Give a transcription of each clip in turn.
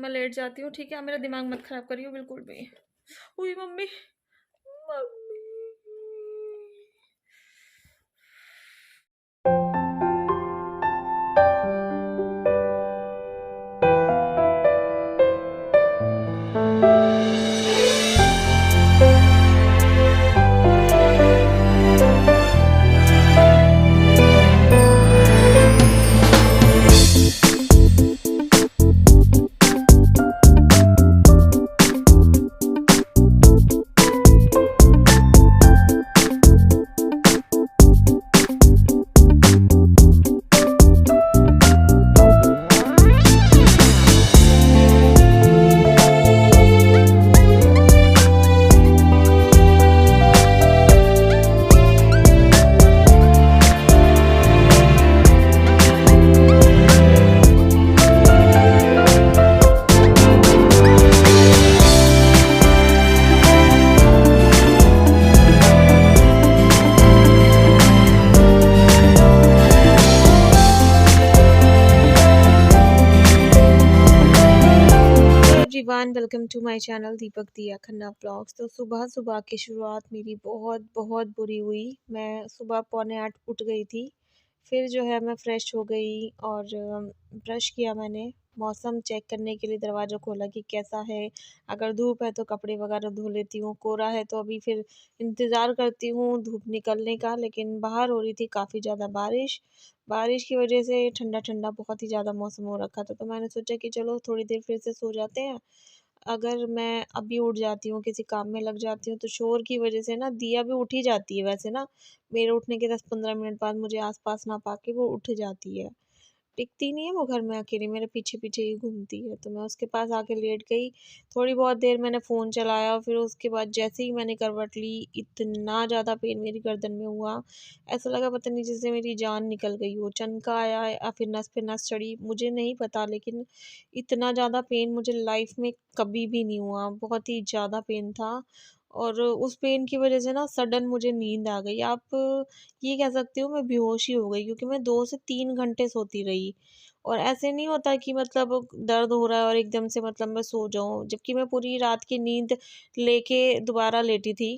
मैं लेट जाती हूँ, ठीक है? मेरा दिमाग मत खराब करियो बिल्कुल भी। हुई mummy, mummy. Everyone, welcome to my channel Deepak Diya Khanna blogs. तो सुबह सुबह की शुरुआत मेरी बहुत बहुत बुरी हुई। मैं सुबह 7:45 उठ गई थी। फिर जो है मैं फ़्रेश हो गई और ब्रश किया मैंने। मौसम चेक करने के लिए दरवाज़ा खोला कि कैसा है। अगर धूप है तो कपड़े वगैरह धो लेती हूँ, कोहरा है तो अभी फिर इंतज़ार करती हूँ धूप निकलने का। लेकिन बाहर हो रही थी काफ़ी ज़्यादा बारिश। बारिश की वजह से ठंडा-ठंडा बहुत ही ज़्यादा मौसम हो रखा था। तो मैंने सोचा कि चलो थोड़ी देर फिर से सो जाते हैं। अगर मैं अभी उठ जाती हूँ, किसी काम में लग जाती हूँ, तो शोर की वज़ह से ना दिया भी उठ ही जाती है वैसे ना। मेरे उठने के 10-15 मिनट बाद मुझे आस-पास ना पाके वो उठ जाती है। टिकती नहीं है वो घर में अकेली, मेरे पीछे-पीछे ही घूमती है। तो मैं उसके पास आके लेट गई। थोड़ी बहुत देर मैंने फ़ोन चलाया, फिर उसके बाद जैसे ही मैंने करवट ली, इतना ज़्यादा पेन मेरी गर्दन में हुआ। ऐसा लगा पता नहीं जैसे मेरी जान निकल गई हो। चनका आया या फिर नस पे नस चढ़ी, मुझे नहीं पता, लेकिन इतना ज़्यादा पेन मुझे लाइफ़ में कभी भी नहीं हुआ। बहुत ही ज़्यादा पेन था और उस पेन की वज़ह से ना सडन मुझे नींद आ गई। आप ये कह सकते हो मैं बेहोश ही हो गई, क्योंकि मैं 2 से 3 घंटे सोती रही। और ऐसे नहीं होता कि मतलब दर्द हो रहा है और एकदम से मतलब मैं सो जाऊँ, जबकि मैं पूरी रात की नींद लेके दोबारा लेटी थी।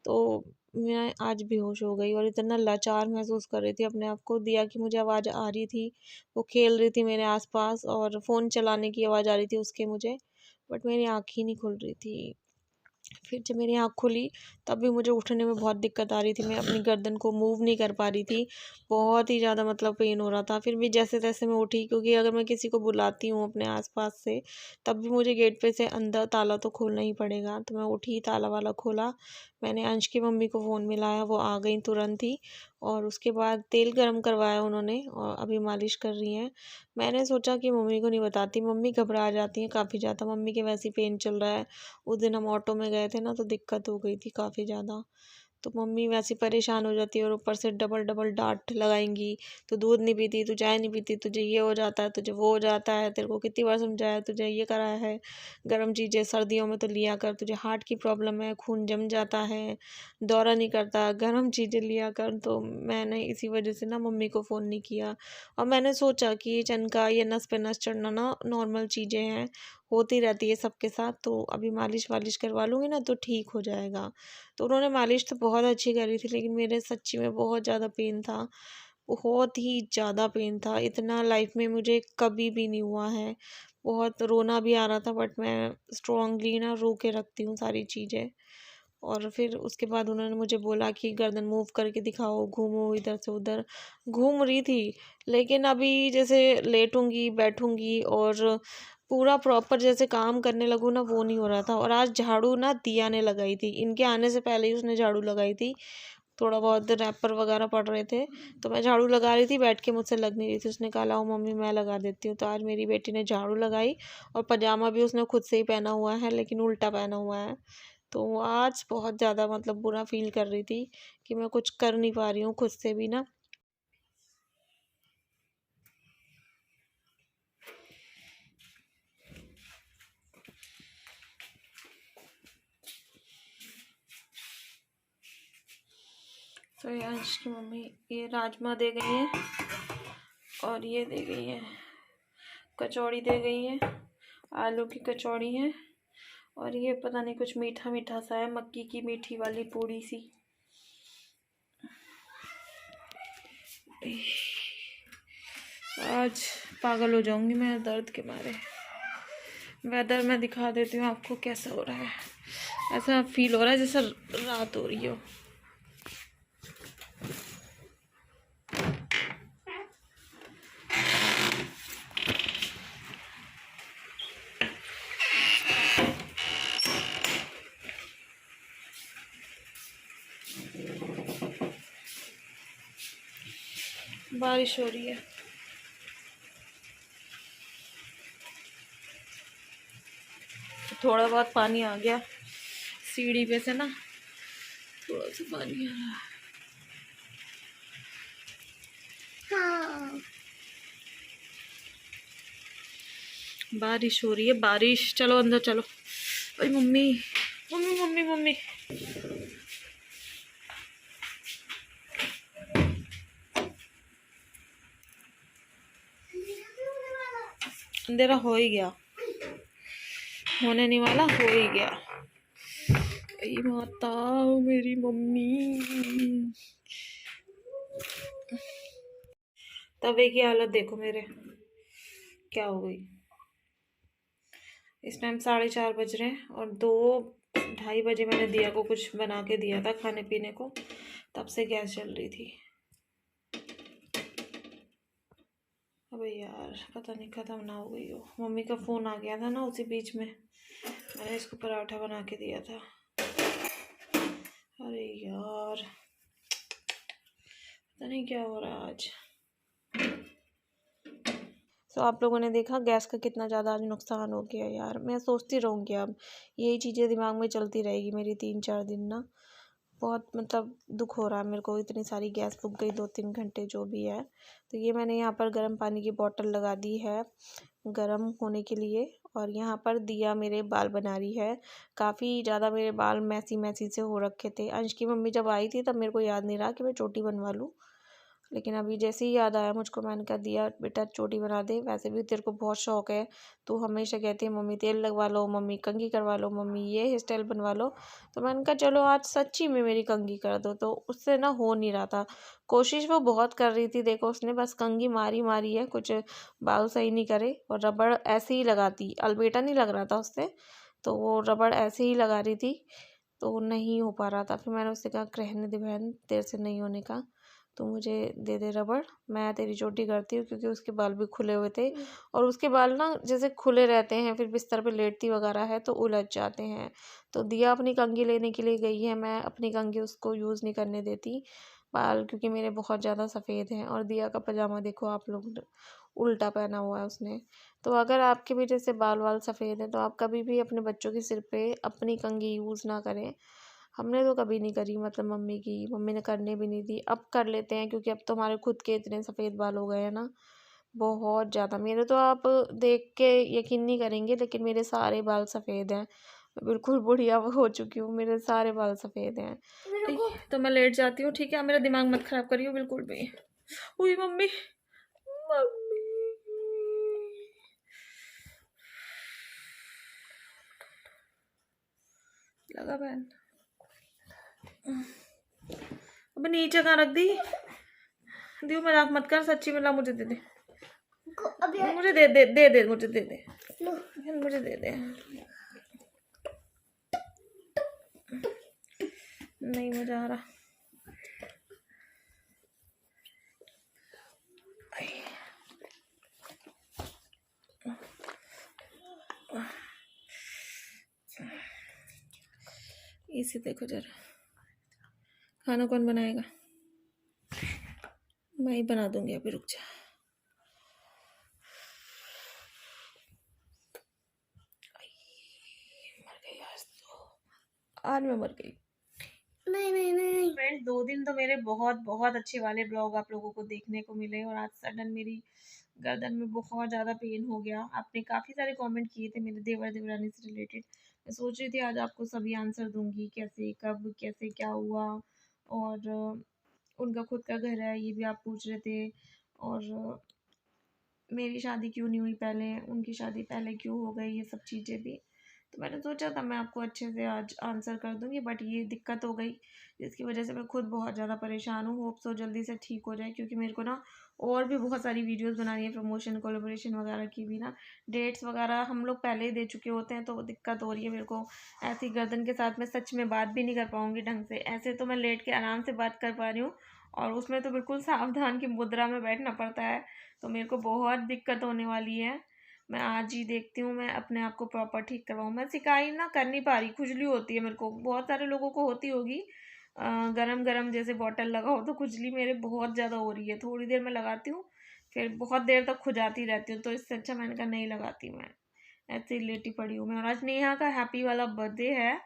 तो मैं आज बेहोश हो गई और इतना लाचार महसूस कर रही थी अपने आप को। दिया की मुझे आवाज़ आ रही थी, वो खेल रही थी मेरे आस-पास और फ़ोन चलाने की आवाज़ आ रही थी उसके मुझे, बट मेरी आँख ही नहीं खुल रही थी। फिर जब मेरी आँख खुली तब भी मुझे उठने में बहुत दिक्कत आ रही थी। मैं अपनी गर्दन को मूव नहीं कर पा रही थी। बहुत ही ज़्यादा मतलब पेन हो रहा था। फिर भी जैसे-तैसे मैं उठी, क्योंकि अगर मैं किसी को बुलाती हूँ अपने आस-पास से, तब भी मुझे गेट पे से अंदर ताला तो खोलना ही पड़ेगा। तो मैं उठी, ताला वाला खोला। मैंने अंश की मम्मी को फ़ोन मिलाया, वो आ गईं तुरंत ही। और उसके बाद तेल गरम करवाया उन्होंने और अभी मालिश कर रही हैं। मैंने सोचा कि मम्मी को नहीं बताती, मम्मी घबरा जाती हैं काफ़ी ज़्यादा, मम्मी के वैसे ही पेन चल रहा है। उस दिन हम ऑटो में गए थे ना, तो दिक्कत हो गई थी काफ़ी ज़्यादा। तो मम्मी वैसे ही परेशान हो जाती है और ऊपर से डबल-डबल डाँट लगाएँगी। "तू दूध नहीं पीती, तू चाय नहीं पीती, तुझे ये हो जाता है, तुझे वो हो जाता है, तेरे को कितनी बार समझाया, तुझे ये कराया है, गर्म चीज़ें सर्दियों में तो लिया कर, तुझे हार्ट की प्रॉब्लम है, खून जम जाता है, दौरा नहीं करता, गर्म चीज़ें लिया कर।" तो मैंने इसी वजह से ना मम्मी को फ़ोन नहीं किया और मैंने सोचा कि ये चनका, ये नस पे नस चढ़ना ना नॉर्मल चीज़ें हैं, होती रहती है सबके साथ। तो अभी मालिश-वालिश करवा लूँगी ना तो ठीक हो जाएगा। तो उन्होंने मालिश तो बहुत अच्छी करी थी, लेकिन मेरे सच्ची में बहुत ज़्यादा पेन था। बहुत ही ज़्यादा पेन था, इतना लाइफ़ में मुझे कभी भी नहीं हुआ है। बहुत रोना भी आ रहा था, बट मैं स्ट्रॉन्गली ना रो के रखती हूँ सारी चीज़ें। और फिर उसके बाद उन्होंने मुझे बोला कि गर्दन मूव करके दिखाओ, घूमो इधर से उधर। घूम रही थी, लेकिन अभी जैसे लेटूँगी, बैठूँगी और पूरा प्रॉपर जैसे काम करने लगूँ ना, वो नहीं हो रहा था। और आज झाड़ू ना दिया ने लगाई थी, इनके आने से पहले ही उसने झाड़ू लगाई थी। थोड़ा बहुत रैपर वगैरह पड़ रहे थे, तो मैं झाड़ू लगा रही थी, बैठ के मुझसे लग नहीं रही थी। उसने कहा लाओ मम्मी मैं लगा देती हूँ। तो आज मेरी बेटी ने झाड़ू लगाई और पजामा भी उसने खुद से ही पहना हुआ है, लेकिन उल्टा पहना हुआ है। तो आज बहुत ज़्यादा मतलब बुरा फ़ील कर रही थी कि मैं कुछ कर नहीं पा रही हूँ खुद से भी ना। तो ये अंश की मम्मी ये राजमा दे गई हैं और ये दे गई हैं, कचौड़ी दे गई हैं। आलू की कचौड़ी है और ये पता नहीं कुछ मीठा मीठा सा है, मक्की की मीठी वाली पूड़ी सी। आज पागल हो जाऊंगी मैं दर्द के मारे। वेदर मैं दिखा देती हूँ आपको कैसा हो रहा है। ऐसा फील हो रहा है जैसे रात हो रही हो। बारिश हो रही है। थोड़ा बहुत पानी आ गया सीढ़ी पे से ना, थोड़ा सा पानी आ रहा है। हाँ। बारिश हो रही है, बारिश। चलो अंदर चलो। ओए मम्मी मम्मी मम्मी मम्मी। अंधेरा हो ही गया, होने नहीं वाला, हो ही गया। माता मेरी मम्मी, तवे की हालत देखो मेरे, क्या हो गई। इस टाइम 4:30 बज रहे हैं और 2-2:30 बजे मैंने दिया को कुछ बना के दिया था खाने पीने को, तब से गैस जल रही थी। अबे यार पता नहीं खत्म ना हो गई हो। मम्मी का फ़ोन आ गया था ना उसी बीच में, मैंने इसको पराठा बना के दिया था। अरे यार पता नहीं क्या हो रहा है आज। तो आप लोगों ने देखा गैस का कितना ज़्यादा आज नुकसान हो गया यार। मैं सोचती रहूँगी अब यही चीज़ें दिमाग में चलती रहेगी मेरी 3-4 दिन ना। बहुत मतलब दुख हो रहा है मेरे को, इतनी सारी गैस फूक गई 2-3 घंटे जो भी है। तो ये मैंने यहाँ पर गर्म पानी की बोतल लगा दी है गर्म होने के लिए। और यहाँ पर दिया मेरे बाल बना रही है। काफ़ी ज़्यादा मेरे बाल मैसी मैसी से हो रखे थे। अंश की मम्मी जब आई थी तब मेरे को याद नहीं रहा कि मैं चोटी बनवा लूँ, लेकिन अभी जैसे ही याद आया मुझको, मैंने कहा दिया बेटा चोटी बना दे। वैसे भी तेरे को बहुत शौक है, तू हमेशा कहती है मम्मी तेल लगवा लो, मम्मी कंघी करवा लो, मम्मी ये हेयर स्टाइल बनवा लो। तो मैंने कहा चलो आज सच्ची में मेरी कंघी कर दो। तो उससे ना हो नहीं रहा था। कोशिश वो बहुत कर रही थी, देखो उसने बस कंघी मारी मारी है, कुछ बाल सही नहीं करे। और रबड़ ऐसे ही लगाती, अलबेटा नहीं लग रहा था उससे, तो वो रबड़ ऐसे ही लगा रही थी, तो नहीं हो पा रहा था। फिर मैंने उससे कहा रहने दे बहन, तेरे से नहीं होने का, तो मुझे दे दे रबड़, मैं तेरी चोटी करती हूँ। क्योंकि उसके बाल भी खुले हुए थे और उसके बाल ना जैसे खुले रहते हैं, फिर बिस्तर पे लेटती वगैरह है तो उलझ जाते हैं। तो दिया अपनी कंघी लेने के लिए गई है, मैं अपनी कंघी उसको यूज़ नहीं करने देती बाल, क्योंकि मेरे बहुत ज़्यादा सफ़ेद हैं। और दिया का पजामा देखो आप लोग, उल्टा पहना हुआ है उसने। तो अगर आपके भी जैसे बाल वाल सफ़ेद हैं तो आप कभी भी अपने बच्चों के सिर पे अपनी कंघी यूज़ ना करें। हमने तो कभी नहीं करी, मतलब मम्मी ने करने भी नहीं दी। अब कर लेते हैं क्योंकि अब तो हमारे खुद के इतने सफ़ेद बाल हो गए हैं ना, बहुत ज़्यादा। मेरे तो आप देख के यकीन नहीं करेंगे, लेकिन मेरे सारे बाल सफ़ेद हैं। मैं बिल्कुल बुढ़िया हो चुकी हूँ, मेरे सारे बाल सफ़ेद हैं। ठीक है तो मैं लेट जाती हूँ, ठीक है। मेरा दिमाग मत ख़राब करियो बिल्कुल भी। हुई मम्मी मम्मी लगा बहन। अब नीचे कहाँ रख दी? दियो मजाक मत कर, सच्ची में ला मुझे दे दे, मुझे दे दे दे दे मुझे दे दे, मुझे दे दे। नहीं मजा आ रहा। इसे देखो जरा, खाना कौन बनाएगा? मैं ही बना दूंगी, अभी रुक जा। मर गई आज तो, आज मैं मर गई। नहीं नहीं नहीं फ्रेंड्स, 2 दिन तो मेरे बहुत बहुत अच्छे वाले ब्लॉग आप लोगों को देखने को मिले और आज सडन मेरी गर्दन में बहुत ज़्यादा पेन हो गया। आपने काफ़ी सारे कमेंट किए थे मेरे देवर देवरानी से रिलेटेड। मैं सोच रही थी आज आपको सभी आंसर दूंगी, कैसे कब कैसे क्या हुआ। और उनका खुद का घर है ये भी आप पूछ रहे थे। और मेरी शादी क्यों नहीं हुई पहले, उनकी शादी पहले क्यों हो गई, ये सब चीज़ें भी। तो मैंने सोचा था मैं आपको अच्छे से आज आंसर कर दूंगी, बट ये दिक्कत हो गई जिसकी वजह से मैं खुद बहुत ज़्यादा परेशान हूँ। होप सो जल्दी से ठीक हो जाए, क्योंकि मेरे को ना और भी बहुत सारी वीडियोस बनानी है, प्रमोशन कोलैबोरेशन वगैरह की भी ना। डेट्स वगैरह हम लोग पहले ही दे चुके होते हैं, तो वो दिक्कत हो रही है मेरे को। ऐसी गर्दन के साथ मैं सच में बात भी नहीं कर पाऊँगी ढंग से। ऐसे तो मैं लेट के आराम से बात कर पा रही हूँ, और उसमें तो बिल्कुल सावधान की मुद्रा में बैठना पड़ता है, तो मेरे को बहुत दिक्कत होने वाली है। मैं आज ही देखती हूँ मैं अपने आप को प्रॉपर ठीक करवाऊँ। मैं सिकाई ना कर नहीं पा रही, खुजली होती है मेरे को, बहुत सारे लोगों को होती होगी। गरम गरम जैसे बॉटल लगाओ तो खुजली मेरे बहुत ज़्यादा हो रही है। थोड़ी देर में लगाती हूँ, फिर बहुत देर तक खुजाती रहती हूँ, तो इससे अच्छा मैंने कहा नहीं लगाती मैं, ऐसे ही लेटी पड़ी हूँ मैं। और आज नेहा का हैप्पी वाला बर्थडे है।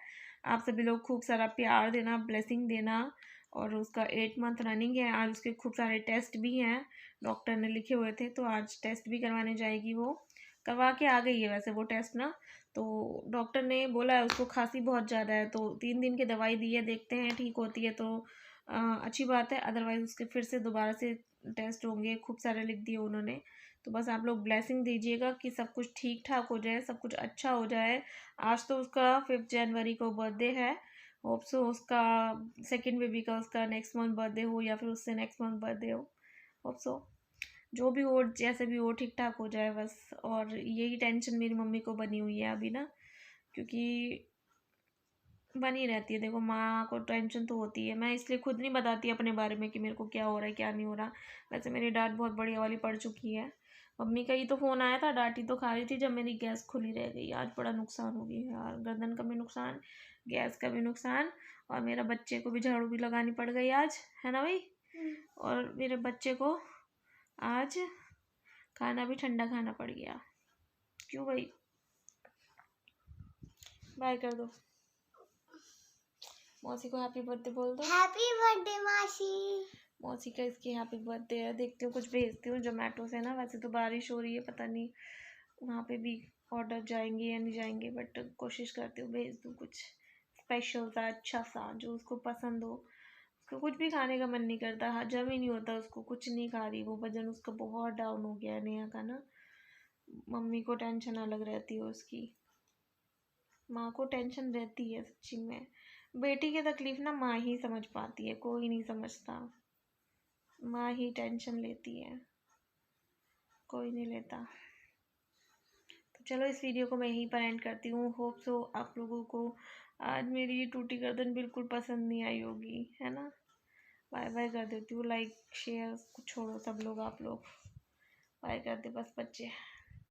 आप सभी लोग खूब सारा प्यार देना, ब्लेसिंग देना। और उसका 8 मंथ रनिंग है। आज उसके खूब सारे टेस्ट भी हैं, डॉक्टर ने लिखे हुए थे, तो आज टेस्ट भी करवाने जाएगी। वो करवा के आ गई है वैसे वो टेस्ट ना। तो डॉक्टर ने बोला है उसको खांसी बहुत ज़्यादा है, तो 3 दिन की दवाई दी है, देखते हैं ठीक होती है तो अच्छी बात है, अदरवाइज़ उसके फिर से दोबारा से टेस्ट होंगे, खूब सारे लिख दिए उन्होंने। तो बस आप लोग ब्लेसिंग दीजिएगा कि सब कुछ ठीक ठाक हो जाए, सब कुछ अच्छा हो जाए। आज तो उसका 5 जनवरी को बर्थडे है। होप सो उसका सेकंड बेबी का उसका नेक्स्ट मंथ बर्थडे हो, या फिर उससे नेक्स्ट मंथ बर्थडे हो। होप सो जो भी हो, जैसे भी हो, ठीक ठाक हो जाए बस। और यही टेंशन मेरी मम्मी को बनी हुई है अभी ना, क्योंकि बनी रहती है। देखो माँ को टेंशन तो होती है, मैं इसलिए खुद नहीं बताती अपने बारे में कि मेरे को क्या हो रहा है क्या नहीं हो रहा। वैसे मेरी डांट बहुत बढ़िया वाली पड़ चुकी है। मम्मी का ही तो फ़ोन आया था, डांटी तो खा रही थी जब मेरी गैस खुली रह गई। आज बड़ा नुकसान हो गया यार, गर्दन का भी नुकसान, गैस का भी नुकसान, और मेरा बच्चे को भी झाड़ू भी लगानी पड़ गई आज, है ना भाई। और मेरे बच्चे को आज खाना भी ठंडा खाना पड़ गया। क्यों भाई, बाय कर दो, मौसी को हैप्पी बर्थडे बोल दो। हैप्पी बर्थडे मासी। मौसी का इसकी हैप्पी बर्थडे है, देखती हूँ कुछ भेजती हूँ जोमेटो से ना। वैसे तो बारिश हो रही है, पता नहीं वहाँ पे भी ऑर्डर जाएंगे या नहीं जाएंगे, बट कोशिश करती हूँ भेज दूँ कुछ स्पेशल सा, अच्छा सा, जो उसको पसंद हो। उसको कुछ भी खाने का मन नहीं करता, हजम ही नहीं होता उसको, कुछ नहीं खा रही वो। वजन उसका बहुत डाउन हो गया है नेहा का ना। मम्मी को टेंशन अलग रहती है उसकी, माँ को टेंशन रहती है सच्ची में। बेटी की तकलीफ ना माँ ही समझ पाती है, कोई नहीं समझता। माँ ही टेंशन लेती है, कोई नहीं लेता। तो चलो इस वीडियो को मैं यहीं पर एंड करती हूँ। होप सो आप लोगों को आज मेरी ये टूटी गर्दन बिल्कुल पसंद नहीं आई होगी, है ना। बाय बाय कर देती हूँ, लाइक शेयर कुछ छोड़ो सब लोग, आप लोग बाय कर दे बस बच्चे।